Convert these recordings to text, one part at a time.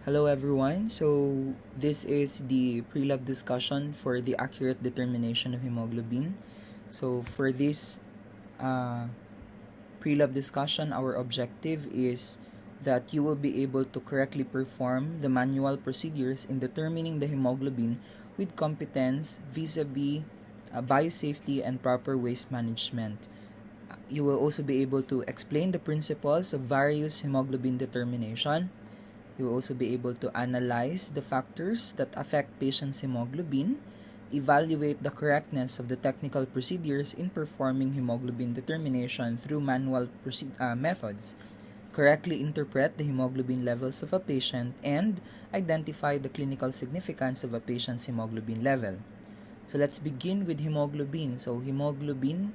Hello everyone. So this is the pre-lab discussion for the accurate determination of hemoglobin. So for this uh, pre-lab discussion, our objective is that you will be able to correctly perform the manual procedures in determining the hemoglobin with competence vis-a-vis biosafety and proper waste management. You will also be able to explain the principles of various hemoglobin determination. You will also be able to analyze the factors that affect patients' hemoglobin, evaluate the correctness of the technical procedures in performing hemoglobin determination through manual methods, correctly interpret the hemoglobin levels of a patient, and identify the clinical significance of a patient's hemoglobin level. So let's begin with hemoglobin. So hemoglobin,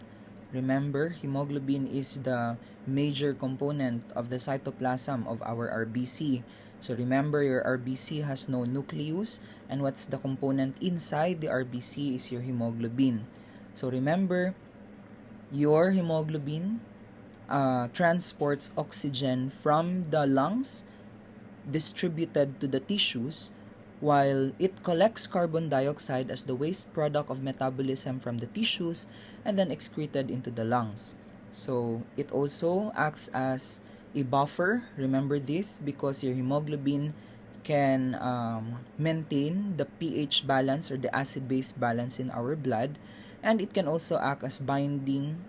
remember, hemoglobin is the major component of the cytoplasm of our RBC. So remember, your RBC has no nucleus, and what's the component inside the RBC is your hemoglobin. So remember, your hemoglobin transports oxygen from the lungs distributed to the tissues, while it collects carbon dioxide as the waste product of metabolism from the tissues and then excreted into the lungs. So it also acts as a buffer. Remember this because your hemoglobin can maintain the pH balance or the acid-base balance in our blood, and it can also act as binding,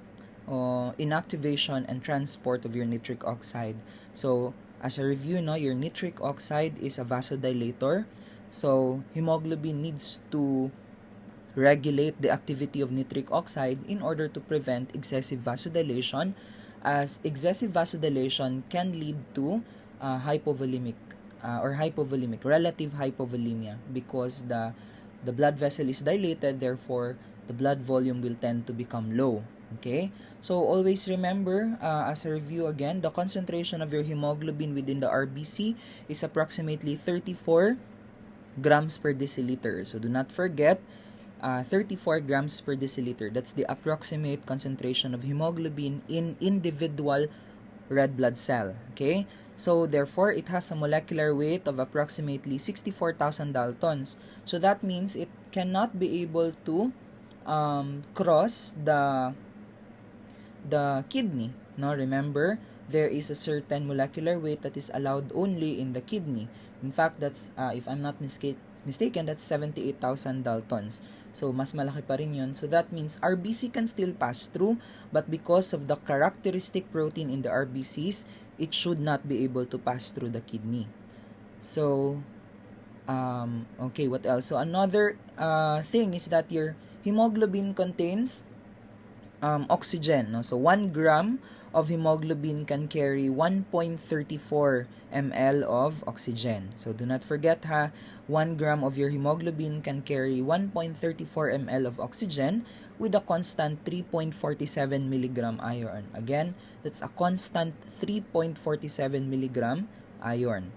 inactivation, and transport of your nitric oxide. So as a review, your nitric oxide is a vasodilator. So hemoglobin needs to regulate the activity of nitric oxide in order to prevent excessive vasodilation, as excessive vasodilation can lead to hypovolemic relative hypovolemia, because the blood vessel is dilated, therefore the blood volume will tend to become low. Okay, so always remember, as a review again, the concentration of your hemoglobin within the RBC is approximately 34 grams per deciliter. So do not forget, 34 grams per deciliter. That's the approximate concentration of hemoglobin in individual red blood cell. Okay? So therefore, it has a molecular weight of approximately 64,000 daltons. So that means it cannot be able to cross the kidney. No, remember, there is a certain molecular weight that is allowed only in the kidney. In fact, that's, if I'm not mistaken, that's 78,000 daltons. So, mas malaki pa rin yun. So, that means RBC can still pass through, but because of the characteristic protein in the RBCs, it should not be able to pass through the kidney. So, okay, what else? So, another thing is that your hemoglobin contains oxygen. No? So 1 gram of hemoglobin can carry 1.34 ml of oxygen. So do not forget 1 gram of your hemoglobin can carry 1.34 ml of oxygen with a constant 3.47 milligram iron. Again, that's a constant 3.47 milligram iron.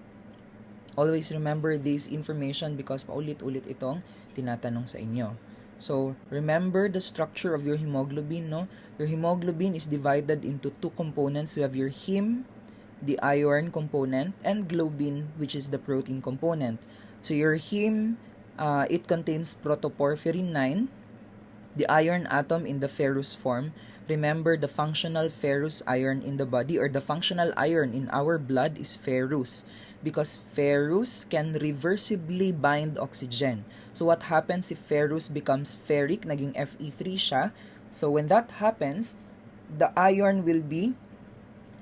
Always remember this information because paulit-ulit itong tinatanong sa inyo. So, remember the structure of your hemoglobin, no? Your hemoglobin is divided into two components. You have your heme, the iron component, and globin, which is the protein component. So, your heme, it contains protoporphyrin 9, the iron atom in the ferrous form. Remember, the functional ferrous iron in the body, or the functional iron in our blood, is ferrous, because ferrous can reversibly bind oxygen. So what happens if ferrous becomes ferric, naging Fe3 siya? So when that happens, the iron will be,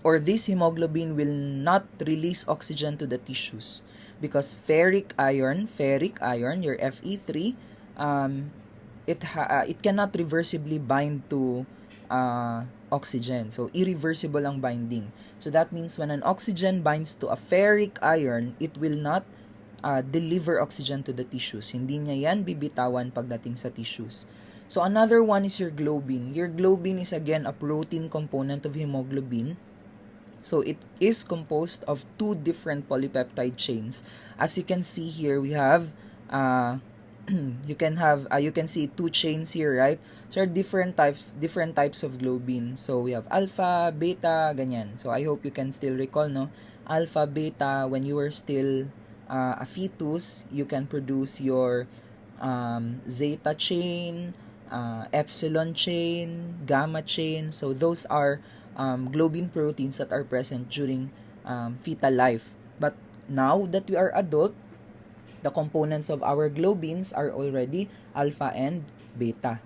or this hemoglobin will not release oxygen to the tissues, because ferric iron, your Fe3, it cannot reversibly bind to oxygen. So, irreversible ang binding. So, that means when an oxygen binds to a ferric iron, it will not deliver oxygen to the tissues. Hindi niya yan bibitawan pagdating sa tissues. So, another one is your globin. Your globin is again a protein component of hemoglobin. So, it is composed of two different polypeptide chains. As you can see here, we have you can see two chains here, right? So different types of globin. So we have alpha, beta, ganyan. So I hope you can still recall, no? Alpha, beta, when you were still a fetus, you can produce your zeta chain, epsilon chain, gamma chain. So those are globin proteins that are present during fetal life. But now that we are adult, the components of our globins are already alpha and beta.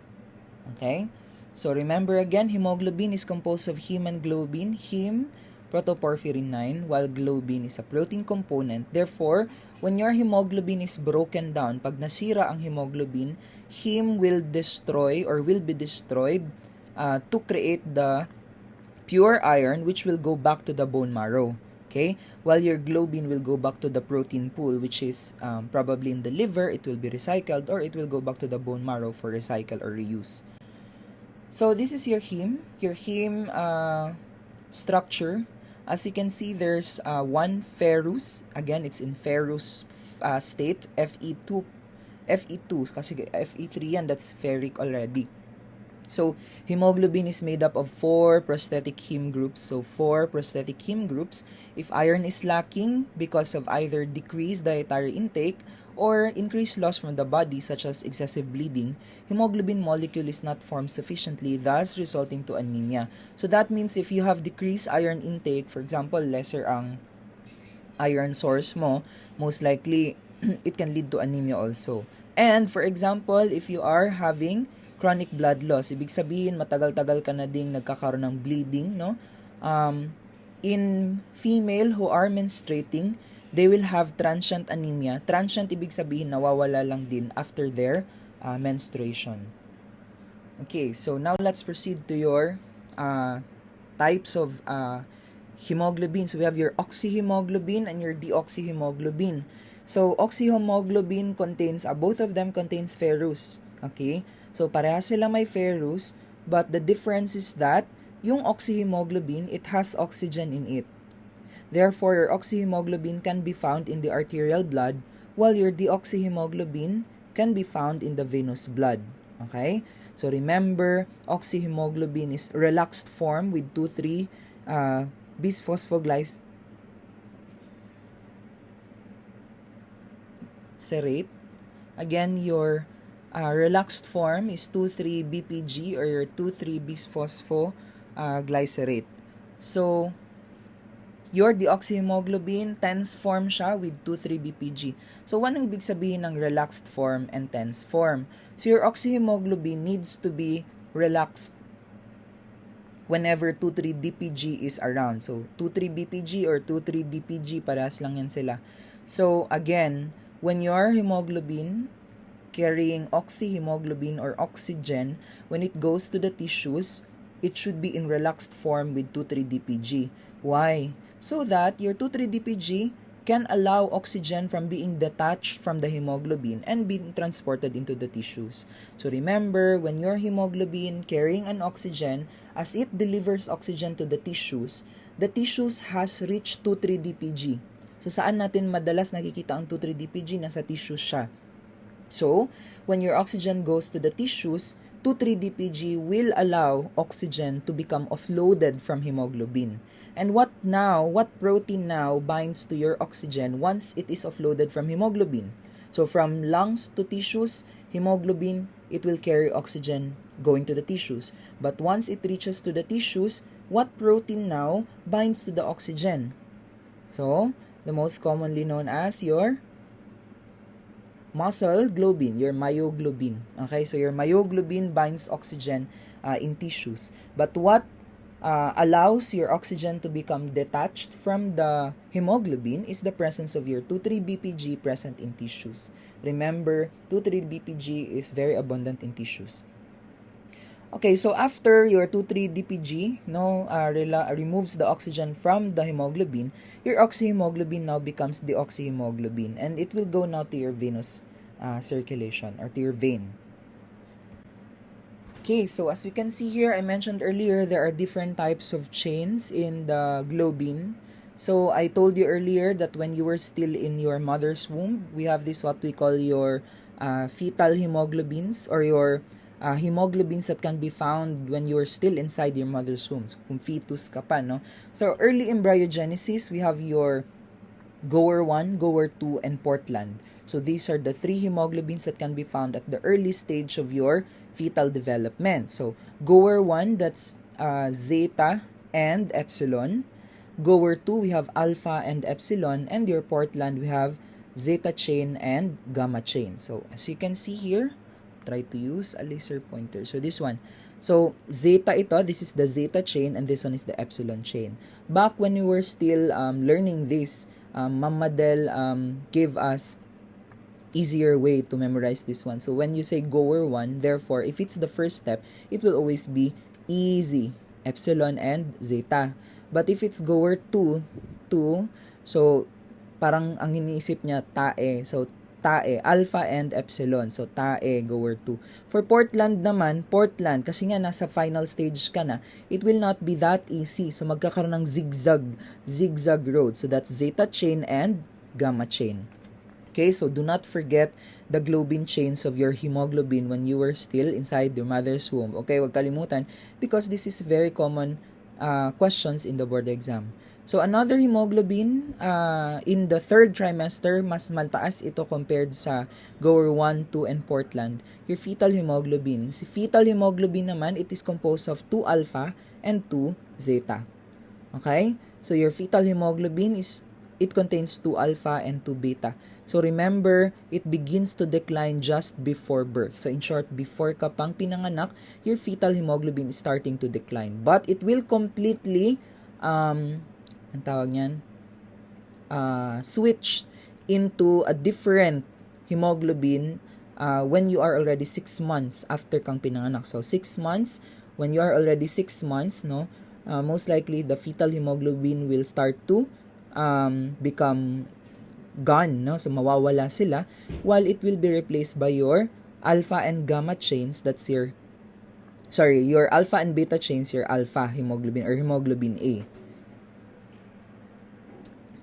Okay? So remember again, hemoglobin is composed of heme and globin. Heme, protoporphyrin 9, while globin is a protein component. Therefore, when your hemoglobin is broken down, pag nasira ang hemoglobin, heme will destroy or will be destroyed to create the pure iron, which will go back to the bone marrow. Okay? While your globin will go back to the protein pool, which is probably in the liver, it will be recycled, or it will go back to the bone marrow for recycle or reuse. So this is your heme structure. As you can see, there's one ferrous. Again, it's in ferrous state, Fe2 kasi Fe3 and that's ferric already. So hemoglobin is made up of 4 prosthetic heme groups. So 4 prosthetic heme groups. If iron is lacking because of either decreased dietary intake or increased loss from the body such as excessive bleeding, hemoglobin molecule is not formed sufficiently, thus resulting to anemia. So that means if you have decreased iron intake, for example, lesser ang iron source mo, most likely it can lead to anemia also. And for example, if you are having chronic blood loss, ibig sabihin matagal-tagal ka na ding nagkakaroon ng bleeding, no? In female who are menstruating, they will have transient anemia. Transient ibig sabihin nawawala lang din after their menstruation. Okay, so now let's proceed to your types of hemoglobin. So we have your oxyhemoglobin and your deoxyhemoglobin. So oxyhemoglobin contains, both of them contains ferrous. Okay? So parehas sila may ferrous, but the difference is that yung oxyhemoglobin, it has oxygen in it. Therefore, your oxyhemoglobin can be found in the arterial blood, while your deoxyhemoglobin can be found in the venous blood. Okay? So remember, oxyhemoglobin is relaxed form with 2,3 bisphosphoglycerate. Again, your relaxed form is 2,3-BPG or your 2,3-bisphosphoglycerate. So, your deoxyhemoglobin, tense form siya with 2,3-BPG. So, anong ibig sabihin ng relaxed form and tense form? So, your oxyhemoglobin needs to be relaxed whenever 2,3-DPG is around. So, 2,3-BPG or 2,3-DPG, parehas lang yan sila. So, again, when your hemoglobin carrying oxyhemoglobin or oxygen, when it goes to the tissues, it should be in relaxed form with 2,3-DPG. Why? So that your 2,3-DPG can allow oxygen from being detached from the hemoglobin and being transported into the tissues. So remember, when your hemoglobin carrying an oxygen, as it delivers oxygen to the tissues has reached 2,3-DPG. So saan natin madalas nakikita ang 2,3-DPG? Nasa tissues siya. So, when your oxygen goes to the tissues, 2,3-DPG will allow oxygen to become offloaded from hemoglobin. And what protein now binds to your oxygen once it is offloaded from hemoglobin? So, from lungs to tissues, hemoglobin, it will carry oxygen going to the tissues. But once it reaches to the tissues, what protein now binds to the oxygen? So, the most commonly known as your muscle globin, your myoglobin. Okay, so your myoglobin binds oxygen in tissues. But what allows your oxygen to become detached from the hemoglobin is the presence of your 2,3-BPG present in tissues. Remember, 2,3-BPG is very abundant in tissues. Okay, so after your 2,3-DPG removes the oxygen from the hemoglobin, your oxyhemoglobin now becomes deoxyhemoglobin, and it will go now to your venous circulation or to your vein. Okay, so as you can see here, I mentioned earlier there are different types of chains in the globin. So I told you earlier that when you were still in your mother's womb, we have this what we call your fetal hemoglobins or your hemoglobins that can be found when you are still inside your mother's womb. So, kung fetus ka pa, no? So early embryogenesis, we have your Goer 1, Goer 2, and Portland. So these are the 3 hemoglobins that can be found at the early stage of your fetal development. So Goer 1, that's zeta and epsilon. Goer 2, we have alpha and epsilon. And your Portland, we have zeta chain and gamma chain. So as you can see here, try to use a laser pointer. So this one. So zeta ito, this is the zeta chain, and this one is the epsilon chain. Back when we were still learning this, Ma'am Madel gave us easier way to memorize this one. So when you say Goer 1, therefore, if it's the first step, it will always be easy, epsilon and zeta. But if it's Goer 2, so parang ang iniisip niya tae. So tae, alpha and epsilon. So tae, Goer 2. For Portland naman, Portland, kasi nga nasa final stage ka na, it will not be that easy. So magkakaroon ng zigzag road. So that's zeta chain and gamma chain. Okay, so do not forget the globin chains of your hemoglobin when you were still inside your mother's womb. Okay, wag kalimutan because this is very common questions in the board exam. So another hemoglobin in the third trimester, mas mataas ito compared sa Goer 1, 2, and Portland. Your fetal hemoglobin. Si fetal hemoglobin naman, it is composed of 2 alpha and 2 zeta. Okay? So your fetal hemoglobin it contains 2 alpha and 2 beta. So remember, it begins to decline just before birth. So in short, before ka pang pinanganak, your fetal hemoglobin is starting to decline. But it will completely ang tawag niyan, switch into a different hemoglobin when you are already 6 months after kang pinanganak. So 6 months, when you are already 6 months, no, most likely the fetal hemoglobin will start to become gone, no? So mawawala sila while it will be replaced by your alpha and gamma chains. That's your alpha and beta chains, your alpha hemoglobin or hemoglobin A.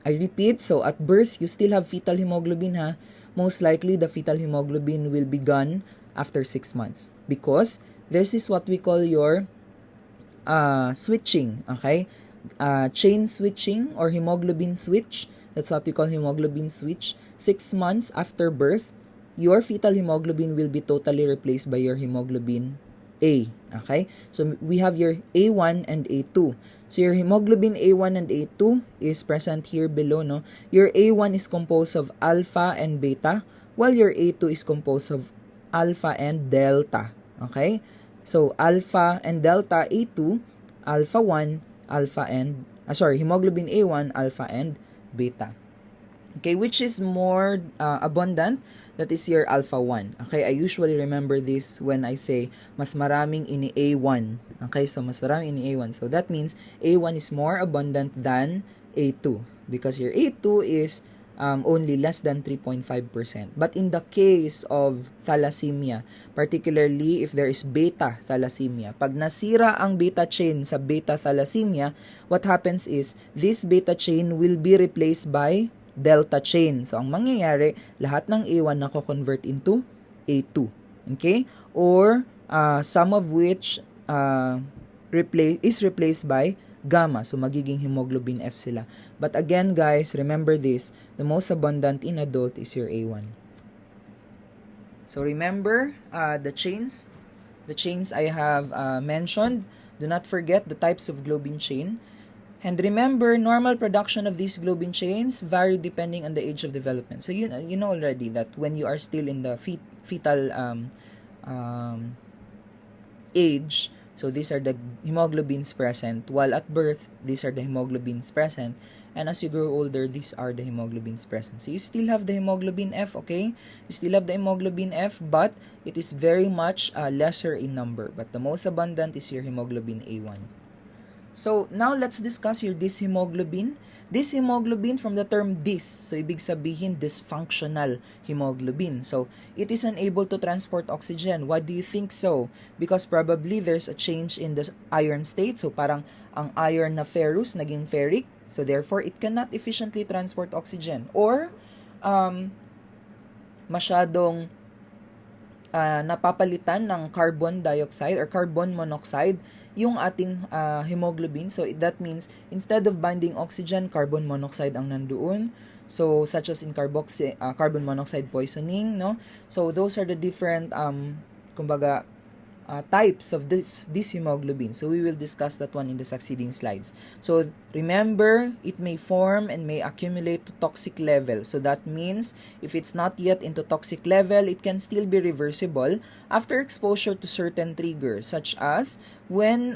I repeat, so at birth, you still have fetal hemoglobin, ha? Most likely, the fetal hemoglobin will be gone after 6 months because this is what we call your switching, okay? Chain switching or hemoglobin switch. That's what we call hemoglobin switch. 6 months after birth, your fetal hemoglobin will be totally replaced by your hemoglobin A. Okay? So we have your A1 and A2. So your hemoglobin A1 and A2 is present here below, no? Your A1 is composed of alpha and beta, while your A2 is composed of alpha and delta. Okay? So alpha and delta A2, alpha 1, hemoglobin A1, alpha and beta. Okay, which is more abundant? That is your alpha 1. Okay, I usually remember this when I say mas maraming ini A1. Okay, so mas maraming ini A1. So that means A1 is more abundant than A2 because your A2 is only less than 3.5%. But in the case of thalassemia, particularly if there is beta thalassemia, pag nasira ang beta chain sa beta thalassemia, what happens is this beta chain will be replaced by delta chain. So ang mangyayari, lahat ng A1 nako-convert into A2. Okay? Or some of which is replaced by gamma. So, magiging hemoglobin F sila. But again, guys, remember this. The most abundant in adult is your A1. So, remember the chains. The chains I have mentioned. Do not forget the types of globin chain. And remember, normal production of these globin chains vary depending on the age of development. So, you know already that when you are still in the fetal age, so these are the hemoglobins present, while at birth, these are the hemoglobins present, and as you grow older, these are the hemoglobins present. So you still have the hemoglobin F, okay? You still have the hemoglobin F, but it is very much lesser in number. But the most abundant is your hemoglobin A1. So now let's discuss your dyshemoglobin. Dyshemoglobin from the term dys. So ibig sabihin dysfunctional hemoglobin. So it is unable to transport oxygen. Why do you think so? Because probably there's a change in the iron state. So parang ang iron na ferrous naging ferric. So therefore it cannot efficiently transport oxygen. Or masyadong napapalitan ng carbon dioxide or carbon monoxide yung ating hemoglobin. So that means instead of binding oxygen, carbon monoxide ang nandoon. So, such as in carbon monoxide poisoning, no? So, those are the different, kumbaga, types of this hemoglobin. So we will discuss that one in the succeeding slides. So remember, it may form and may accumulate to toxic level. So that means if it's not yet into toxic level, it can still be reversible after exposure to certain triggers, such as when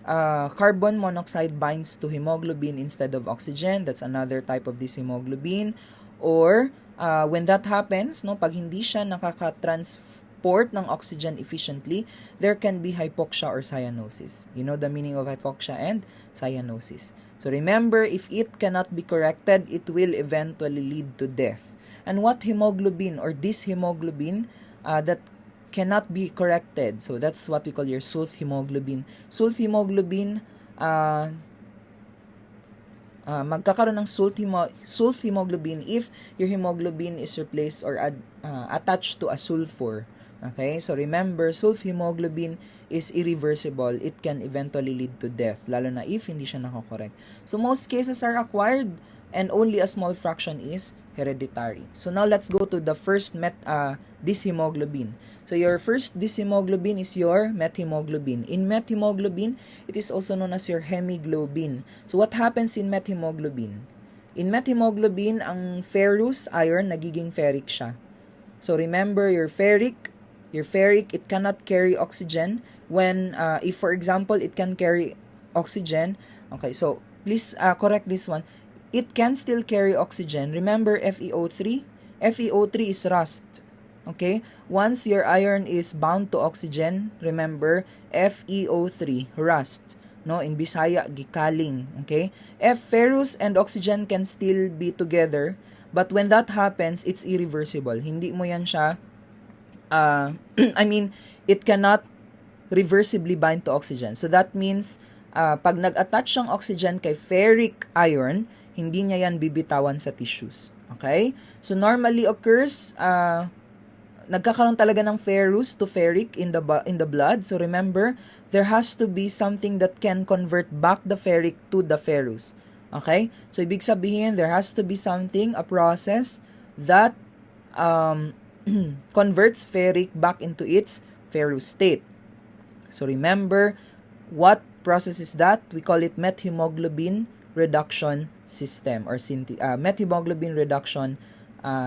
carbon monoxide binds to hemoglobin instead of oxygen. That's another type of this hemoglobin. Or when that happens, no, pag hindi siya nakaka-transport ng oxygen efficiently, there can be hypoxia or cyanosis. You know the meaning of hypoxia and cyanosis. So remember, if it cannot be corrected, it will eventually lead to death. And what hemoglobin or this hemoglobin that cannot be corrected, so that's what we call your sulfhemoglobin. Sulfhemoglobin, magkakaroon ng sulfhemoglobin if your hemoglobin is replaced or attached to a sulfur. Okay, so remember, sulfhemoglobin is irreversible. It can eventually lead to death, lalo na if hindi siya nako-correct. So most cases are acquired and only a small fraction is hereditary. So now let's go to the first dishemoglobin. So your first dishemoglobin is your methemoglobin. In methemoglobin, it is also known as your hemoglobin. So what happens in methemoglobin? In methemoglobin, ang ferrous iron nagiging ferric siya. So remember, your ferric, it cannot carry oxygen when, if for example, it can carry oxygen. Okay, so please correct this one. It can still carry oxygen. Remember FeO3? FeO3 is rust. Okay? Once your iron is bound to oxygen, remember FeO3, rust. No, in Bisaya, gikaling. Okay? Ferrous and oxygen can still be together, but when that happens, it's irreversible. Hindi mo yan siya, I mean, it cannot reversibly bind to oxygen. So that means, pag nag-attach ang oxygen kay ferric iron, hindi niya yan bibitawan sa tissues. Okay? So normally occurs, nagkakaroon talaga ng ferrous to ferric in the blood. So remember, there has to be something that can convert back the ferric to the ferrous. Okay? So ibig sabihin, there has to be something, a process that converts ferric back into its ferrous state. So remember, what process is that? We call it methemoglobin reduction system or methemoglobin reduction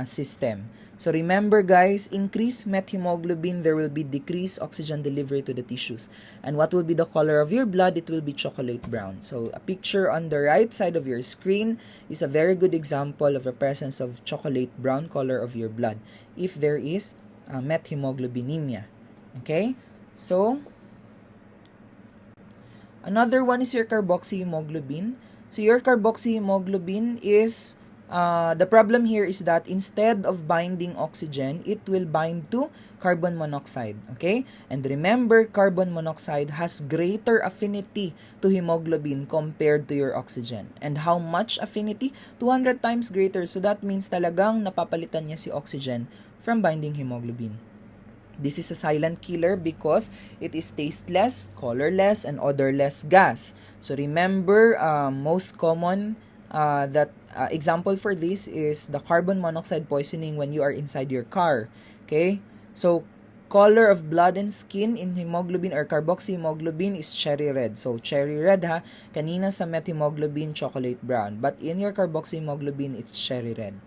system. So remember guys, increase methemoglobin, there will be decreased oxygen delivery to the tissues. And what will be the color of your blood? It will be chocolate brown. So a picture on the right side of your screen is a very good example of the presence of chocolate brown color of your blood if there is methemoglobinemia. Okay? So another one is your carboxyhemoglobin. So your carboxyhemoglobin is, the problem here is that instead of binding oxygen, it will bind to carbon monoxide. Okay? And remember, carbon monoxide has greater affinity to hemoglobin compared to your oxygen. And how much affinity? 200 times greater. So that means talagang napapalitan niya si oxygen from binding hemoglobin. This is a silent killer because it is tasteless, colorless, and odorless gas. So remember, most common example for this is the carbon monoxide poisoning when you are inside your car. Okay? So color of blood and skin in hemoglobin or carboxyhemoglobin is cherry red. So cherry red ha, kanina sa methemoglobin chocolate brown, but in your carboxyhemoglobin it's cherry red.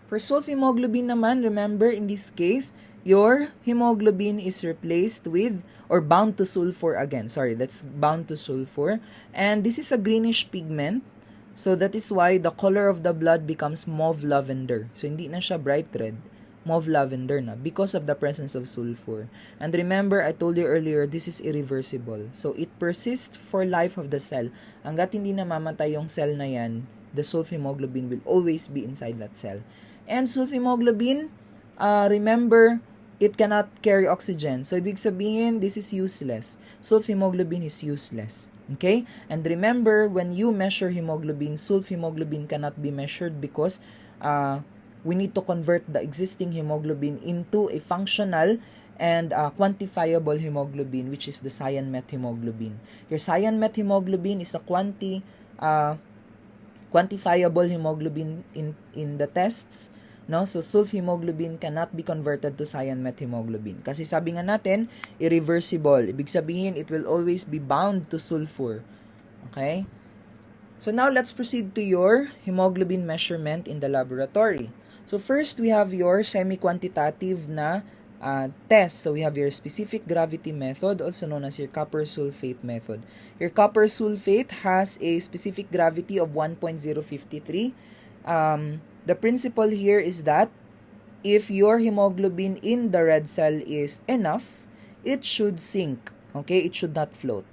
For sulfhemoglobin naman, remember in this case, your hemoglobin is replaced with or bound to sulfur again. Sorry, that's bound to sulfur. And this is a greenish pigment. So that is why the color of the blood becomes mauve lavender. So hindi na siya bright red, mauve lavender na because of the presence of sulfur. And remember, I told you earlier, this is irreversible. So it persists for life of the cell. Hanggat hindi namamatay yung cell na yan, the sulfhemoglobin will always be inside that cell. And sulfhemoglobin, remember, it cannot carry oxygen. So, ibig sabihin, this is useless. Sulfhemoglobin is useless. Okay? And remember, when you measure hemoglobin, sulfhemoglobin cannot be measured because we need to convert the existing hemoglobin into a functional and quantifiable hemoglobin, which is the cyan methemoglobin. Your cyan methemoglobin is a quantifiable hemoglobin in the tests, no? So sulfhemoglobin cannot be converted to cyanmethemoglobin kasi sabi nga natin irreversible, ibig sabihin it will always be bound to sulfur. Okay, so now let's proceed to your hemoglobin measurement in the laboratory. So first we have your semi-quantitative na test. So we have your specific gravity method, also known as your copper sulfate method. Your copper sulfate has a specific gravity of 1.053. The principle here is that if your hemoglobin in the red cell is enough, it should sink. Okay, it should not float.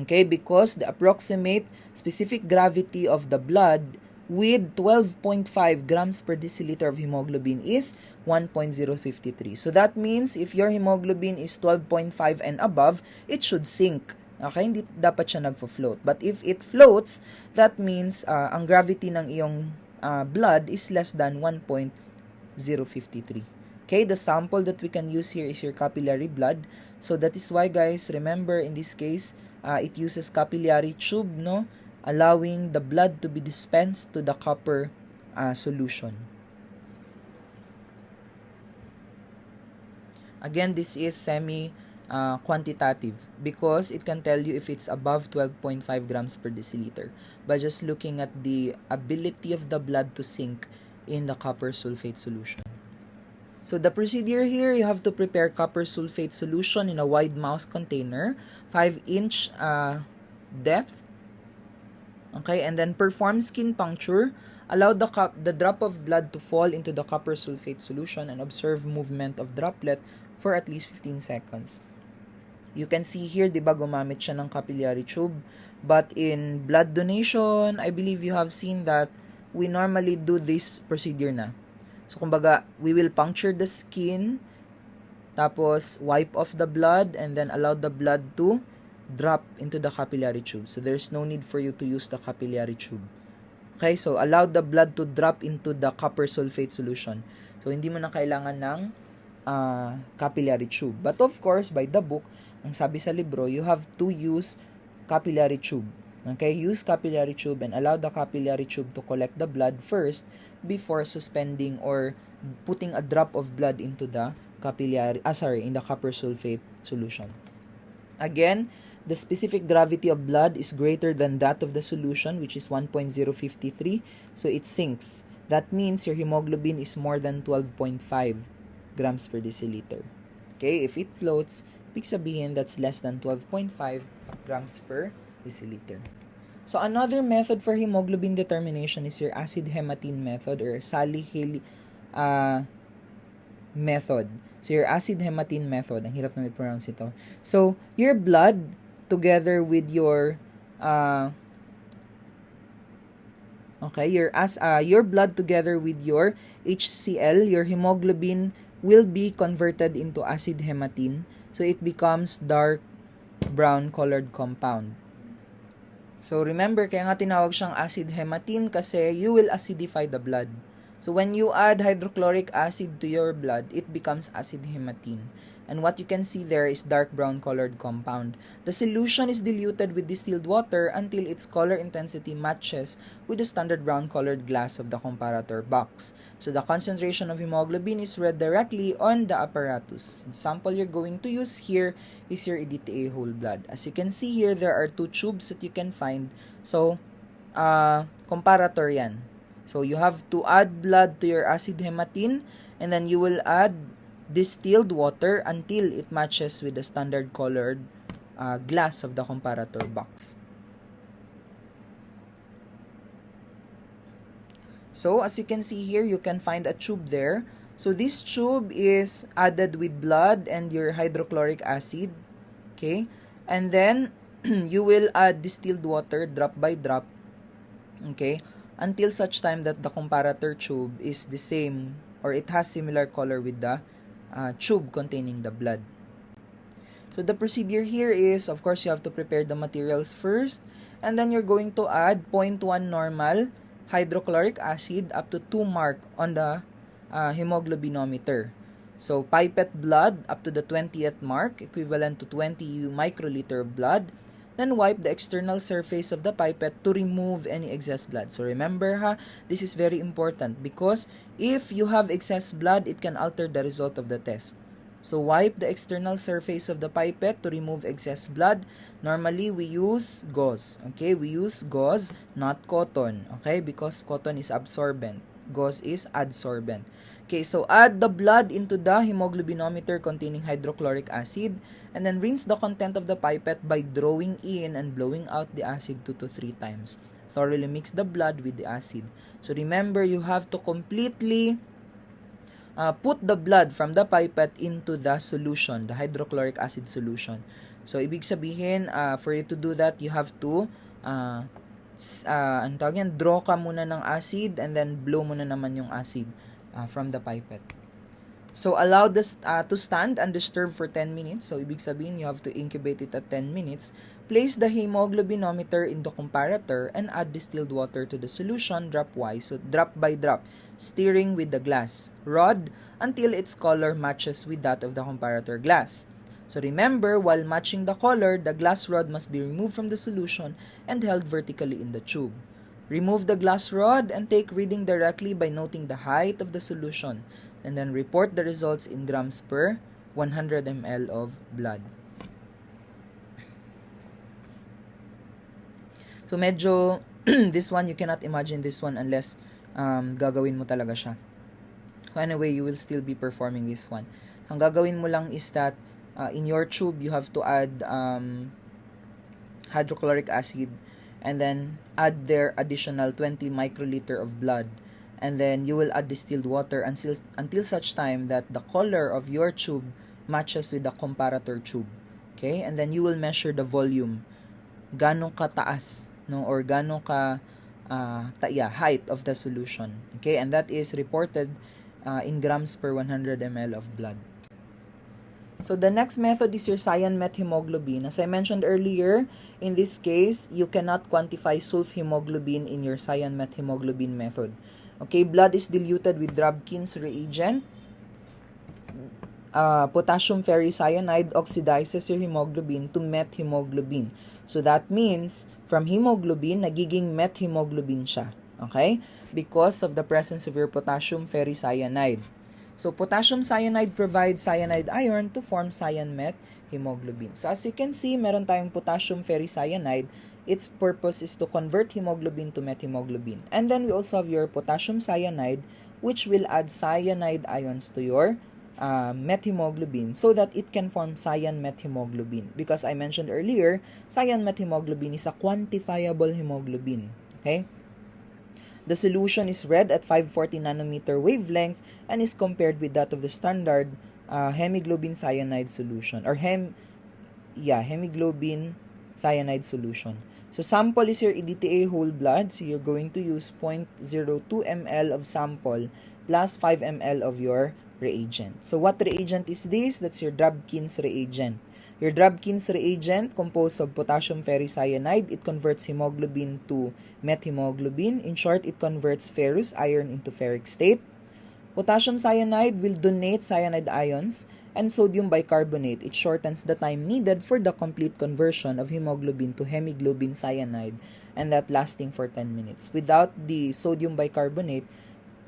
Okay, because the approximate specific gravity of the blood with 12.5 grams per deciliter of hemoglobin is 1.053. So that means if your hemoglobin is 12.5 and above, it should sink. Okay, hindi dapat siya nagfo-float. But if it floats, that means ang gravity ng iyong blood is less than 1.053. Okay, the sample that we can use here is your capillary blood. So that is why, guys, remember in this case, it uses capillary tube, no? Allowing the blood to be dispensed to the copper solution. Again, this is semi-quantitative because it can tell you if it's above 12.5 grams per deciliter by just looking at the ability of the blood to sink in the copper sulfate solution. So the procedure here, you have to prepare copper sulfate solution in a wide mouth container, 5-inch depth. Okay, and then perform skin puncture. Allow the drop of blood to fall into the copper sulfate solution and observe movement of droplet for at least 15 seconds. You can see here, di ba, gumamit siya ng capillary tube. But in blood donation, I believe you have seen that we normally do this procedure na. So, kumbaga, we will puncture the skin, tapos wipe off the blood, and then allow the blood to drop into the capillary tube. So there's no need for you to use the capillary tube. Okay, so allow the blood to drop into the copper sulfate solution. So hindi mo na kailangan ng capillary tube. But of course, by the book, ang sabi sa libro, you have to use capillary tube. Okay, use capillary tube and allow the capillary tube to collect the blood first before suspending or putting a drop of blood into the in the copper sulfate solution. Again, the specific gravity of blood is greater than that of the solution, which is 1.053, so it sinks. That means your hemoglobin is more than 12.5 grams per deciliter. Okay, if it floats, ibig sabihin that's less than 12.5 grams per deciliter. So another method for hemoglobin determination is your acid hematine method or Sally-Haley method. So your acid hematine method, ang hirap na i-pronounce ito. So your blood together with your your blood together with your HCl, your hemoglobin will be converted into acid hematine. So it becomes dark brown colored compound. So remember, kaya nga tinawag siyang acid hematine kasi you will acidify the blood. So when you add hydrochloric acid to your blood, it becomes acid hematine. And what you can see there is dark brown colored compound. The solution is diluted with distilled water until its color intensity matches with the standard brown colored glass of the comparator box. So the concentration of hemoglobin is read directly on the apparatus. The sample you're going to use here is your EDTA whole blood. As you can see here, there are two tubes that you can find. So, comparator yan. So you have to add blood to your acid hematine and then you will add distilled water until it matches with the standard colored glass of the comparator box. So as you can see here, you can find a tube there. So this tube is added with blood and your hydrochloric acid. Okay? And then you will add distilled water drop by drop. Okay? Until such time that the comparator tube is the same or it has similar color with the tube containing the blood. So the procedure here is, of course, you have to prepare the materials first, and then you're going to add 0.1 normal hydrochloric acid up to 2 mark on the hemoglobinometer. So pipette blood up to the 20th mark, equivalent to 20 microliter of blood. then wipe the external surface of the pipette to remove any excess blood. So remember ha, this is very important because if you have excess blood, it can alter the result of the test. So wipe the external surface of the pipette to remove excess blood. Normally, we use gauze. Okay, we use gauze, not cotton. Okay, because cotton is absorbent. Gauze is adsorbent. Okay, so add the blood into the hemoglobinometer containing hydrochloric acid and then rinse the content of the pipette by drawing in and blowing out the acid 2 to 3 times. Thoroughly mix the blood with the acid. So remember, you have to completely put the blood from the pipette into the solution, the hydrochloric acid solution. So, ibig sabihin, for you to do that, you have to draw ka muna ng acid and then blow muna naman yung acid from the pipette. So, allow this to stand undisturbed for 10 minutes. So, ibig sabihin, you have to incubate it at 10 minutes. Place the hemoglobinometer in the comparator and add distilled water to the solution drop-wise, so drop by drop, stirring with the glass rod until its color matches with that of the comparator glass. So remember, while matching the color, the glass rod must be removed from the solution and held vertically in the tube. Remove the glass rod and take reading directly by noting the height of the solution, and then report the results in grams per 100 ml of blood. So medyo, this one, you cannot imagine this one unless gagawin mo talaga siya. So anyway, you will still be performing this one. So ang gagawin mo lang is that in your tube, you have to add hydrochloric acid and then add their additional 20 microliter of blood. And then you will add distilled water until such time that the color of your tube matches with the comparator tube. Okay? And then you will measure the volume. Gano'ng kataas, no, or gano'ng ka height of the solution. Okay, and that is reported in grams per 100 ml of blood. So the next method is your cyan-methemoglobin. As I mentioned earlier, in this case, you cannot quantify sulfhemoglobin in your cyan-methemoglobin method. Okay, blood is diluted with Drobkin's reagent. Potassium ferricyanide oxidizes your hemoglobin to methemoglobin. So that means, from hemoglobin, nagiging methemoglobin siya. Okay? Because of the presence of your potassium ferricyanide. So, potassium cyanide provides cyanide ion to form cyan-methemoglobin. So, as you can see, meron tayong potassium ferricyanide. Its purpose is to convert hemoglobin to methemoglobin. And then, we also have your potassium cyanide, which will add cyanide ions to your methemoglobin so that it can form cyan-methemoglobin. Because I mentioned earlier, cyan-methemoglobin is a quantifiable hemoglobin. Okay? The solution is read at 540 nanometer wavelength and is compared with that of the standard hemoglobin cyanide solution or hemoglobin cyanide solution. So sample is your EDTA whole blood. So you're going to use 0.02 ml of sample plus 5 ml of your reagent. So what reagent is this? That's your Drobkin's reagent. Your Drobkin's reagent composed of potassium ferricyanide. It converts hemoglobin to methemoglobin. In short, it converts ferrous iron into ferric state. Potassium cyanide will donate cyanide ions, and sodium bicarbonate. It shortens the time needed for the complete conversion of hemoglobin to hemoglobin cyanide, and that lasting for 10 minutes. Without the sodium bicarbonate,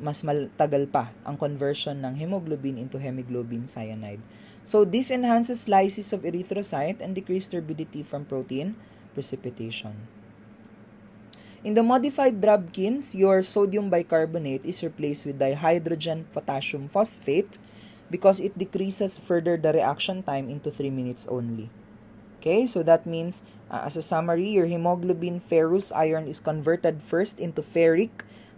mas matagal pa ang conversion ng hemoglobin into hemoglobin cyanide. So, this enhances lysis of erythrocyte and decreased turbidity from protein precipitation. In the modified Drobkin's, your sodium bicarbonate is replaced with dihydrogen potassium phosphate because it decreases further the reaction time into 3 minutes only. Okay, so that means, as a summary, your hemoglobin ferrous iron is converted first into ferric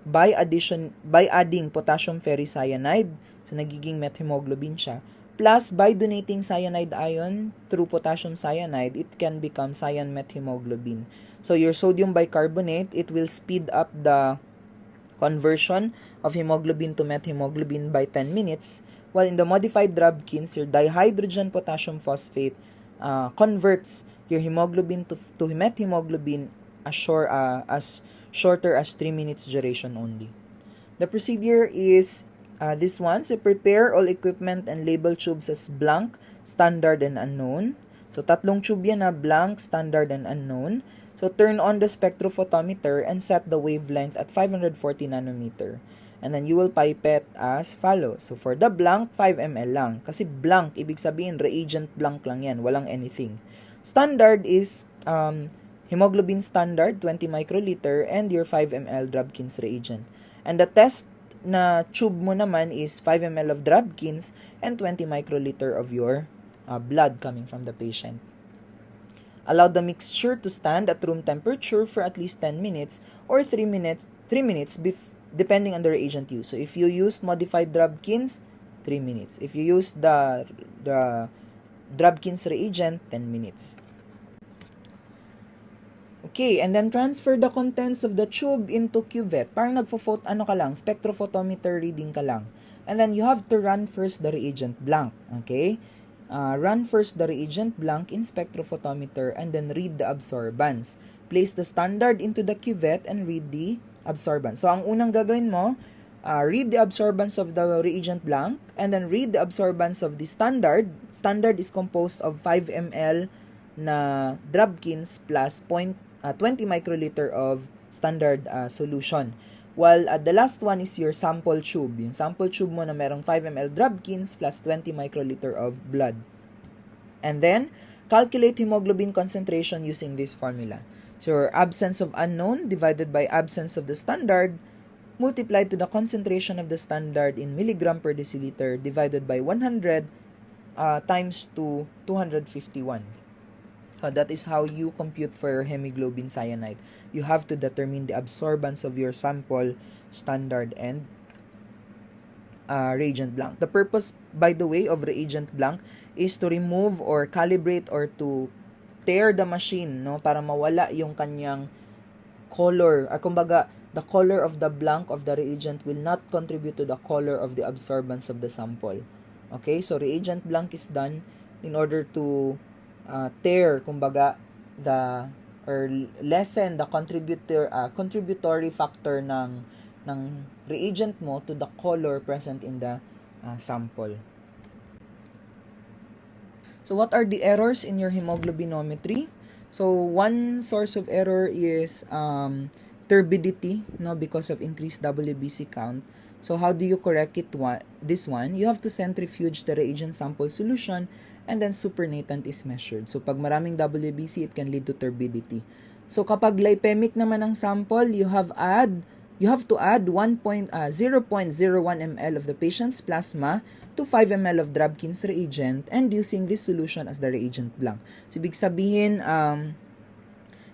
by adding potassium ferricyanide, so nagiging methemoglobin siya, plus by donating cyanide ion through potassium cyanide, it can become cyan-methemoglobin. So your sodium bicarbonate, it will speed up the conversion of hemoglobin to methemoglobin by 10 minutes, while in the modified Drobkin's, your dihydrogen potassium phosphate converts your hemoglobin to methemoglobin as shorter as 3 minutes duration only. The procedure is this one. So prepare all equipment and label tubes as blank, standard, and unknown. So, tatlong tube yan na blank, standard, and unknown. So, turn on the spectrophotometer and set the wavelength at 540 nanometer. And then, you will pipette as follows. So, for the blank, 5 ml lang. Kasi blank, ibig sabihin, reagent blank lang yan. Walang anything. Standard is hemoglobin standard, 20 microliter, and your 5 ml Drabkins reagent. And the test na tube mo naman is 5 ml of Drabkins and 20 microliter of your blood coming from the patient. Allow the mixture to stand at room temperature for at least 10 minutes or 3 minutes depending on the reagent used. So if you use modified Drabkins, 3 minutes. If you use the Drabkins reagent, 10 minutes. Okay, and then transfer the contents of the tube into cuvette. Parang spectrophotometer reading ka lang. And then you have to run first the reagent blank. Okay? Run first the reagent blank in spectrophotometer and then read the absorbance. Place the standard into the cuvette and read the absorbance. So, ang unang gagawin mo, read the absorbance of the reagent blank and then read the absorbance of the standard. Standard is composed of 5 ml na Drabkins plus 20 microliter of standard solution. While the last one is your sample tube. Yung sample tube mo na merong 5 ml Drabkins plus 20 microliter of blood. And then, calculate hemoglobin concentration using this formula. So, your absence of unknown divided by absence of the standard multiplied to the concentration of the standard in milligram per deciliter divided by 100 times to 251. That is how you compute for your hemoglobin cyanide. You have to determine the absorbance of your sample, standard, and reagent blank. The purpose, by the way, of reagent blank is to remove or calibrate or to tear the machine, no, para mawala yung kanyang color. Kumbaga, the color of the blank of the reagent will not contribute to the color of the absorbance of the sample. Okay, so reagent blank is done in order to tear, kumbaga, or lessen the contributory factor ng reagent mo to the color present in the sample. So what are the errors in your hemoglobinometry? So one source of error is turbidity, no, because of increased WBC count. So how do you correct this one? You have to centrifuge the reagent sample solution and then supernatant is measured. So pag maraming WBC, it can lead to turbidity. So kapag lipemic naman ang sample, you have to add 0.01 ml of the patient's plasma to 5 ml of Drabkins reagent and using this solution as the reagent blank. So ibig sabihin,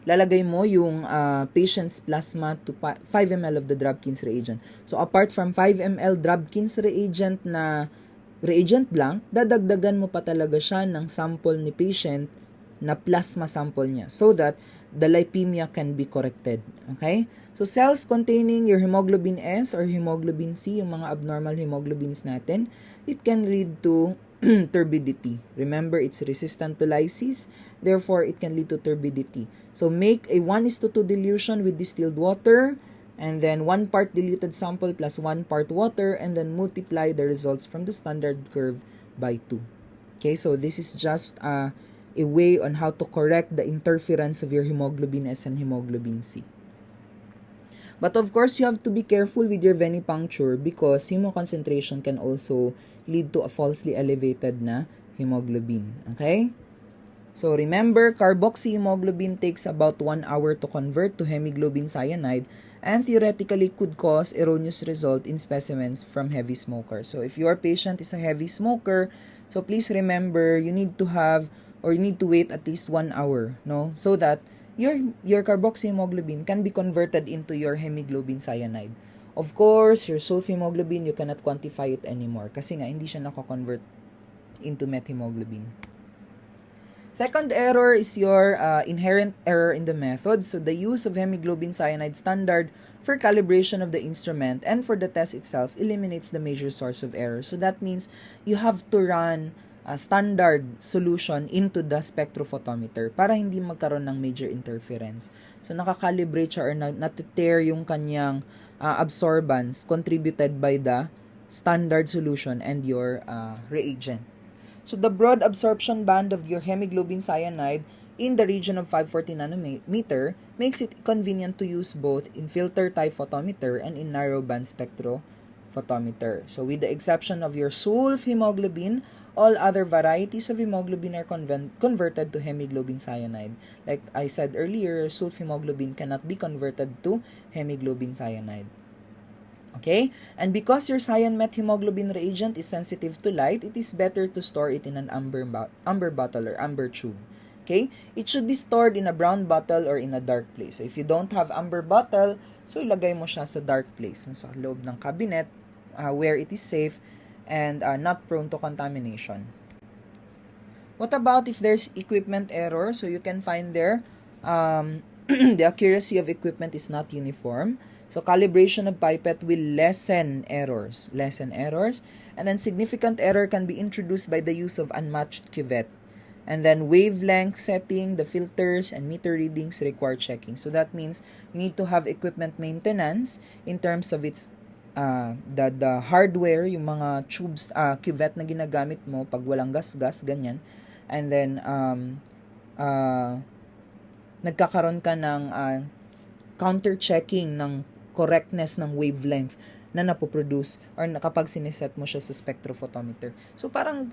lalagay mo yung patient's plasma to 5 ml of the Drabkins reagent. So apart from 5 ml Drabkins reagent na reagent blank, dadagdagan mo pa talaga siya ng sample ni patient na plasma sample niya so that the lipemia can be corrected. Okay? So cells containing your hemoglobin S or hemoglobin C, yung mga abnormal hemoglobins natin, it can lead to turbidity. Remember, it's resistant to lysis, therefore it can lead to turbidity. So make a 1:2 dilution with distilled water, and then 1 part diluted sample plus 1 part water, and then multiply the results from the standard curve by 2. Okay, so this is just a way on how to correct the interference of your hemoglobin S and hemoglobin C. But of course, you have to be careful with your venipuncture because hemoconcentration can also lead to a falsely elevated na hemoglobin. Okay? So remember, carboxyhemoglobin takes about 1 hour to convert to hemoglobin cyanide and theoretically could cause erroneous result in specimens from heavy smokers. So if your patient is a heavy smoker, so please remember you need to wait at least 1 hour, no, so that your carboxyhemoglobin can be converted into your hemoglobin cyanide. Of course, your sulfhemoglobin, you cannot quantify it anymore kasi nga hindi siya nako-convert into methemoglobin. Second error is your inherent error in the method. So the use of hemoglobin cyanide standard for calibration of the instrument and for the test itself eliminates the major source of error. So that means you have to run a standard solution into the spectrophotometer para hindi magkaroon ng major interference. So nakakalibrate siya or nati-tear yung kanyang absorbance contributed by the standard solution and your reagent. So the broad absorption band of your hemoglobin cyanide in the region of 540 nanometer makes it convenient to use both in filter type photometer and in narrow band spectrophotometer. So with the exception of your sulf hemoglobin, all other varieties of hemoglobin are converted to hemoglobin cyanide. Like I said earlier, sulf hemoglobin cannot be converted to hemoglobin cyanide. Okay? And because your cyan-met hemoglobin reagent is sensitive to light, it is better to store it in an amber bottle or amber tube. Okay? It should be stored in a brown bottle or in a dark place. So if you don't have amber bottle, so ilagay mo siya sa dark place, sa loob ng cabinet, where it is safe and not prone to contamination. What about if there's equipment error? So you can find there, the accuracy of equipment is not uniform. So calibration of pipette will lessen errors, and then significant error can be introduced by the use of unmatched cuvette. And then wavelength setting, the filters, and meter readings require checking. So that means you need to have equipment maintenance in terms of its the hardware, yung mga tubes, cuvette na ginagamit mo pag walang gas-gas, ganyan. And then nagkakaroon ka ng counter-checking ng correctness ng wavelength na napoproduce or kapag sineset mo siya sa spectrophotometer. So parang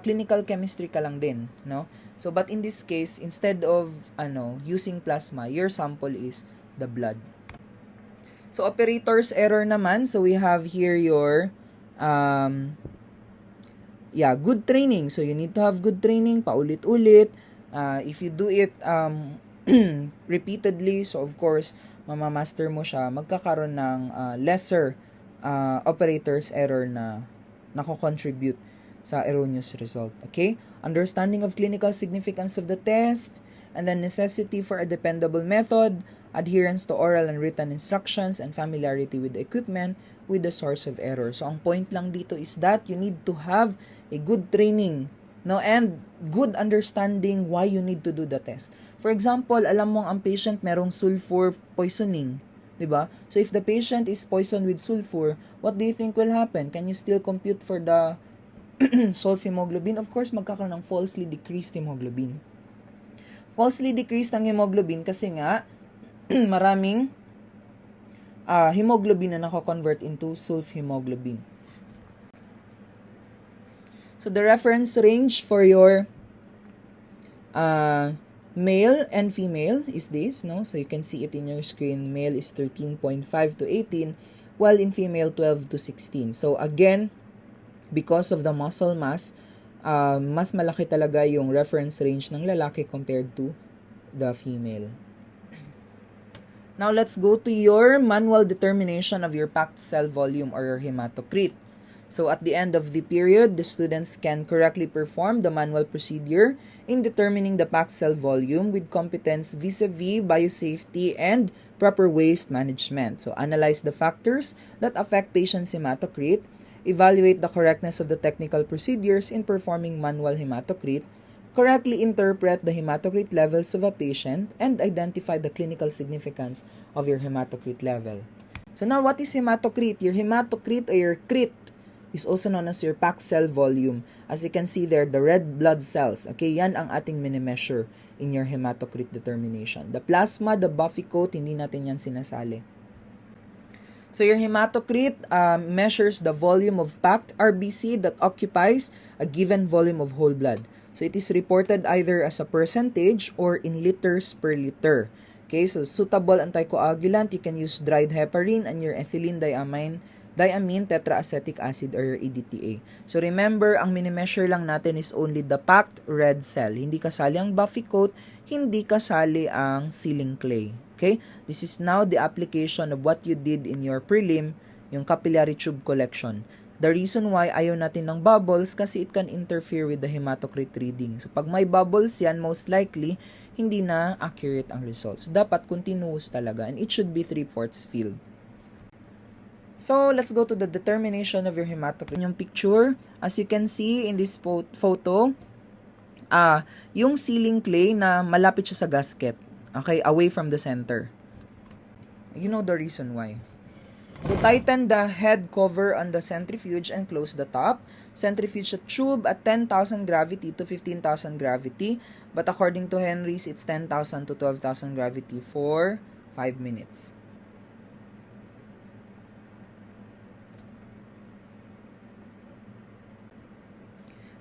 clinical chemistry ka lang din, no? So but in this case, instead of using plasma, your sample is the blood. So operator's error naman, so we have here your good training. So you need to have good training, paulit-ulit. If you do it repeatedly, so of course mamamaster mo siya, magkakaroon ng lesser operator's error na nako-contribute sa erroneous result. Okay? Understanding of clinical significance of the test, and then necessity for a dependable method, adherence to oral and written instructions, and familiarity with the equipment with the source of error. So ang point lang dito is that you need to have a good training, no, and good understanding why you need to do the test. For example, alam mong ang patient merong sulfur poisoning, 'di ba? So if the patient is poisoned with sulfur, what do you think will happen? Can you still compute for the sulf hemoglobin? Of course, magkakaroon ng falsely decreased hemoglobin. Falsely decreased ang hemoglobin kasi nga maraming hemoglobin na nako-convert into sulf hemoglobin. So the reference range for your male and female is this, no? So you can see it in your screen. Male is 13.5 to 18, while in female 12 to 16. So again, because of the muscle mass, mas malaki talaga yung reference range ng lalaki compared to the female. Now let's go to your manual determination of your packed cell volume or your hematocrit. So at the end of the period, the students can correctly perform the manual procedure in determining the packed cell volume with competence vis-a-vis biosafety and proper waste management. So analyze the factors that affect patient's hematocrit, evaluate the correctness of the technical procedures in performing manual hematocrit, correctly interpret the hematocrit levels of a patient, and identify the clinical significance of your hematocrit level. So now, what is hematocrit? Your hematocrit or your crit is also known as your packed cell volume. As you can see there, the red blood cells. Okay, yan ang ating mini-measure in your hematocrit determination. The plasma, the buffy coat, hindi natin yan sinasali. So your hematocrit measures the volume of packed RBC that occupies a given volume of whole blood. So it is reported either as a percentage or in liters per liter. Okay, so suitable anticoagulant, you can use dried heparin and your ethylene diamine tetraacetic acid or your EDTA. So remember, ang mini-measure lang natin is only the packed red cell. Hindi kasali ang buffy coat, hindi kasali ang sealing clay. Okay? This is now the application of what you did in your prelim, yung capillary tube collection. The reason why ayaw natin ng bubbles kasi it can interfere with the hematocrit reading. So pag may bubbles yan, most likely, hindi na accurate ang results. So, dapat continuous talaga and it should be 3/4 filled. So, let's go to the determination of your hematocrit. Yung picture, as you can see in this photo, yung sealing clay na malapit siya sa gasket. Okay, away from the center. You know the reason why. So tighten the head cover on the centrifuge and close the top. Centrifuge the tube at 10,000 gravity to 15,000 gravity. But according to Henry's, it's 10,000 to 12,000 gravity for 5 minutes.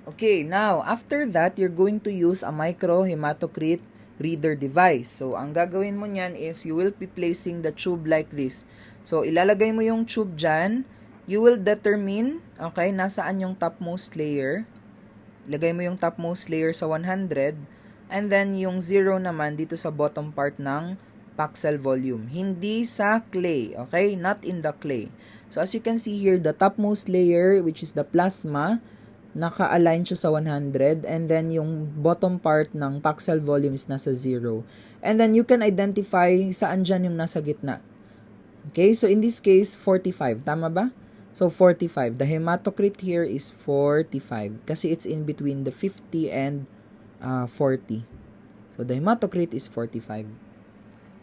Okay, now, after that, you're going to use a microhematocrit reader device. So, ang gagawin mo niyan is you will be placing the tube like this. So, ilalagay mo yung tube dyan. You will determine, okay, nasaan yung topmost layer. Ilagay mo yung topmost layer sa 100. And then, yung 0 naman dito sa bottom part ng packed cell volume. Hindi sa clay, okay? Not in the clay. So, as you can see here, the topmost layer, which is the plasma, naka-align siya sa 100, and then yung bottom part ng packed cell volume is nasa 0. And then you can identify saan dyan yung nasa gitna. Okay, so in this case, 45. Tama ba? So 45. The hematocrit here is 45 kasi it's in between the 50 and 40. So the hematocrit is 45.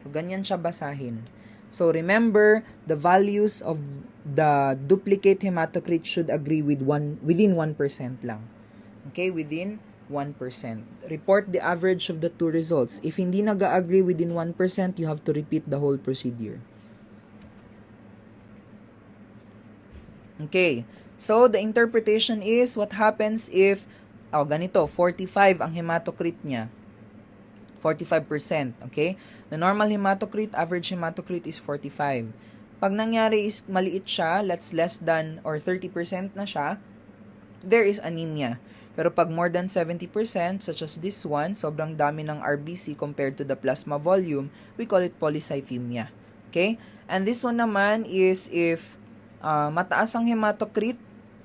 So ganyan siya basahin. So remember, the values of the duplicate hematocrit should agree with within 1% lang. Okay, within 1%. Report the average of the two results. If hindi nag-agree within 1%, you have to repeat the whole procedure. Okay, so the interpretation is what happens if, ganito, 45 ang hematocrit niya. 45%, okay? The normal hematocrit, average hematocrit is 45. Pag nangyari is maliit siya, let's less than or 30% na siya, there is anemia. Pero pag more than 70%, such as this one, sobrang dami ng RBC compared to the plasma volume, we call it polycythemia. Okay? And this one naman is if mataas ang hematocrit,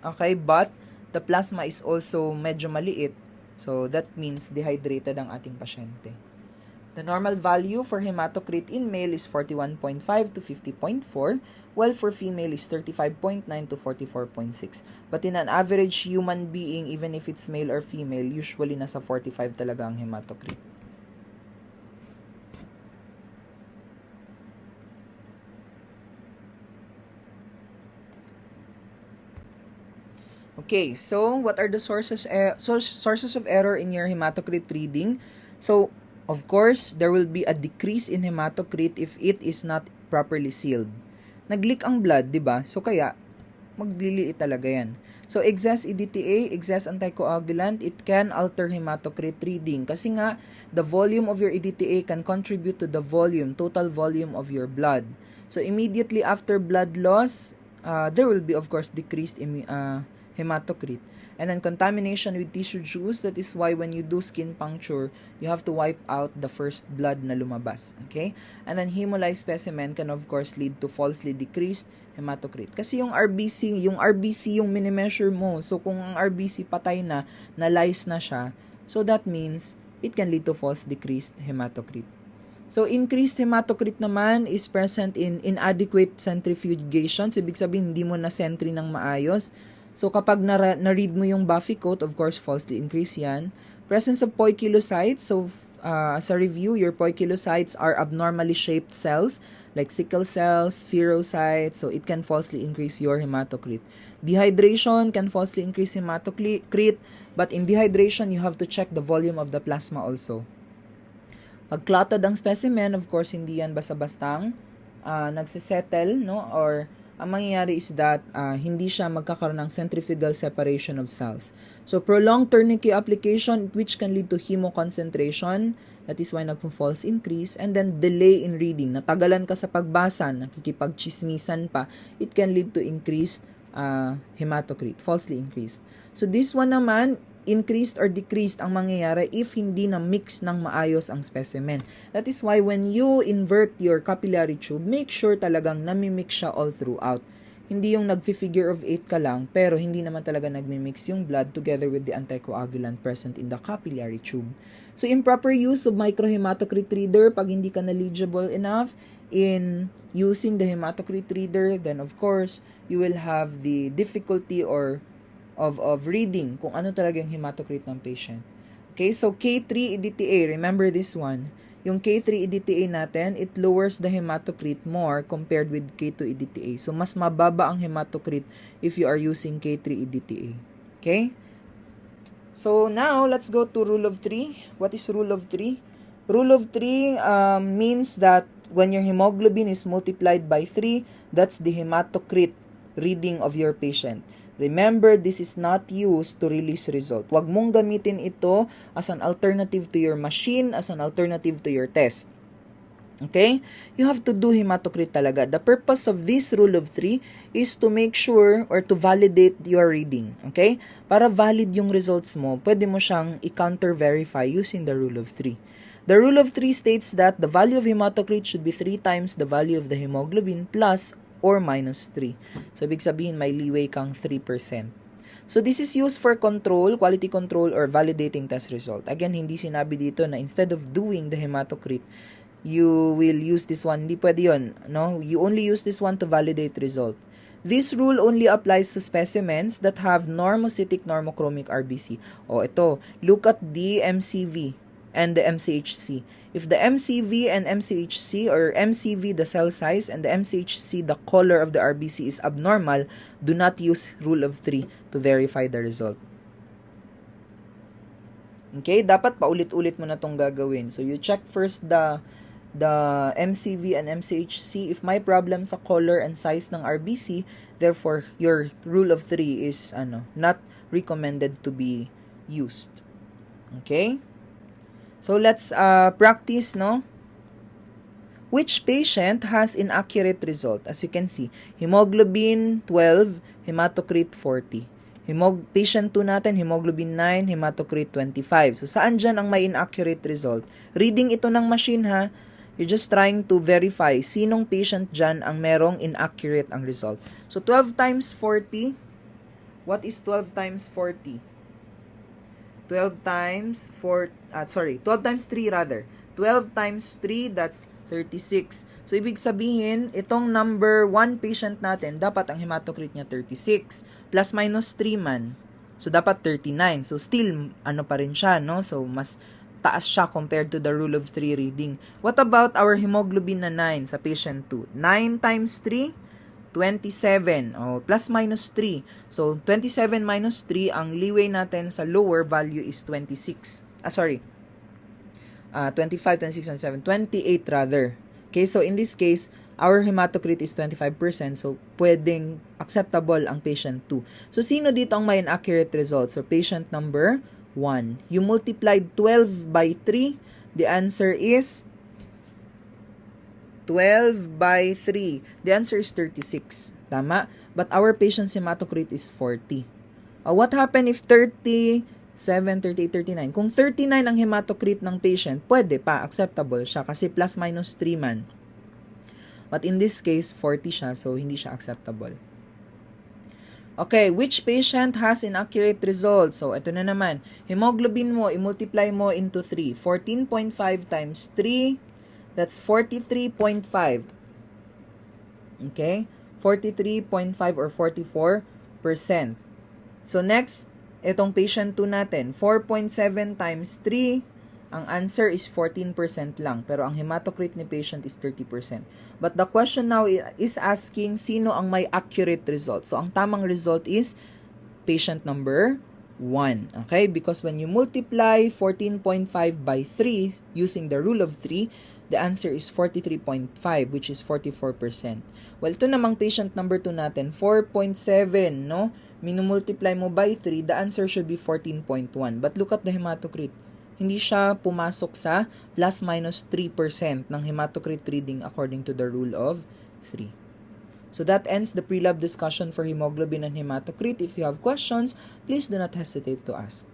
okay, but the plasma is also medyo maliit, so that means dehydrated ang ating pasyente. The normal value for hematocrit in male is 41.5 to 50.4, while for female is 35.9 to 44.6. But in an average human being, even if it's male or female, usually nasa 45 talaga ang hematocrit. Okay, so what are the sources of error in your hematocrit reading? So, of course, there will be a decrease in hematocrit if it is not properly sealed. Nag-leak ang blood, di ba? So, kaya, magliliit talaga yan. So, excess EDTA, excess anticoagulant, it can alter hematocrit reading. Kasi nga, the volume of your EDTA can contribute to the total volume of your blood. So, immediately after blood loss, there will be, of course, decreased hematocrit. And then contamination with tissue juice, that is why when you do skin puncture, you have to wipe out the first blood na lumabas. Okay? And then hemolyzed specimen can of course lead to falsely decreased hematocrit. Kasi yung RBC yung mini-measure mo. So kung ang RBC patay na lyse na siya, so that means it can lead to false decreased hematocrit. So increased hematocrit naman is present in inadequate centrifugation. So, ibig sabihin hindi mo na sentry ng maayos. So, kapag na-read mo yung Buffy coat, of course, falsely increase yan. Presence of poikilocytes. So, as a review, your poikilocytes are abnormally shaped cells like sickle cells, spherocytes. So, it can falsely increase your hematocrit. Dehydration can falsely increase hematocrit. But in dehydration, you have to check the volume of the plasma also. Pag clotted ang specimen, of course, hindi yan basta-bastang nagsisettle, no? Or ang mangyayari is that hindi siya magkakaroon ng centrifugal separation of cells. So, prolonged tourniquet application, which can lead to hemoconcentration, that is why nagpo-false increase, and then delay in reading. Natagalan ka sa pagbasa, nakikipagchismisan pa, it can lead to increased hematocrit, falsely increased. So, this one naman, increased or decreased ang mangyayari if hindi na mix ng maayos ang specimen. That is why when you invert your capillary tube, make sure talagang nami-mix siya all throughout. Hindi yung nag-figure of 8 ka lang, pero hindi naman talaga nagmi-mix yung blood together with the anticoagulant present in the capillary tube. So, improper use of microhematocrit reader, pag hindi ka knowledgeable enough in using the hematocrit reader, then of course, you will have the difficulty or of reading kung ano talaga yung hematocrit ng patient. Okay, so K3 EDTA, remember this one. yung K3-EDTA natin, it lowers the hematocrit more compared with K2-EDTA. So, mas mababa ang hematocrit if you are using K3-EDTA. Okay? So, now, let's go to rule of 3. What is rule of 3? Rule of 3 means that when your hemoglobin is multiplied by 3, that's the hematocrit reading of your patient. Remember, this is not used to release result. Huwag mong gamitin ito as an alternative to your machine, as an alternative to your test. Okay? You have to do hematocrit talaga. The purpose of this rule of 3 is to make sure or to validate your reading. Okay? Para valid yung results mo, pwede mo siyang i-counter-verify using the rule of 3. The rule of 3 states that the value of hematocrit should be 3 times the value of the hemoglobin plus or minus 3. So, ibig sabihin, may leeway kang 3%. So, this is used for control, quality control, or validating test result. Again, hindi sinabi dito na instead of doing the hematocrit, you will use this one. Hindi pwede yun, no? You only use this one to validate result. This rule only applies to specimens that have normocytic normochromic RBC. O, ito, look at the MCV and the MCHC. If the MCV and MCHC, or MCV the cell size and the MCHC the color of the RBC is abnormal, do not use rule of 3 to verify the result. Okay, dapat paulit-ulit mo na itong gagawin. So you check first the MCV and MCHC. If may problem sa color and size ng RBC, therefore your rule of 3 is not recommended to be used. Okay? So, let's practice, no? Which patient has inaccurate result? As you can see, hemoglobin 12, hematocrit 40. Patient 2 natin, hemoglobin 9, hematocrit 25. So, saan dyan ang may inaccurate result? Reading ito ng machine, ha? You're just trying to verify sinong patient dyan ang merong inaccurate ang result. So, 12 times 40. What is 12 times 40? 12 times 4, 12 times 3 rather. 12 times 3, that's 36. So, ibig sabihin, itong number 1 patient natin, dapat ang hematocrit niya 36. Plus minus 3 man. So, dapat 39. So, still, pa rin siya, no? So, mas taas siya compared to the rule of 3 reading. What about our hemoglobin na 9 sa patient 2? 9 times 3? 27, plus minus 3. So, 27 minus 3, ang leeway natin sa lower value is 26. 25, 26, 27, 28 rather. Okay, so in this case, our hematocrit is 25%, so pwedeng acceptable ang patient 2. So, sino dito ang may inaccurate results? So, patient number 1. You multiplied 12 by 3, the answer is 12 by 3. The answer is 36. Tama? But our patient's hematocrit is 40. What happened if 37, 38, 39? Kung 39 ang hematocrit ng patient, pwede pa, acceptable siya kasi plus minus 3 man. But in this case, 40 siya, so hindi siya acceptable. Okay, which patient has inaccurate results? So, ito na naman. Hemoglobin mo, i-multiply mo into 3. 14.5 times 3, that's 43.5. Okay? 43.5 or 44%. So, next, itong patient 2 natin. 4.7 times 3, ang answer is 14% lang. Pero ang hematocrit ni patient is 30%. But the question now is asking sino ang may accurate result. So, ang tamang result is patient number 1. Okay? Because when you multiply 14.5 by 3 using the rule of 3, the answer is 43.5, which is 44%. Well, ito namang patient number 2 natin, 4.7, no? Minumultiply mo by 3, the answer should be 14.1. But look at the hematocrit. Hindi siya pumasok sa plus minus 3% ng hematocrit reading according to the rule of 3. So that ends the pre-lab discussion for hemoglobin and hematocrit. If you have questions, please do not hesitate to ask.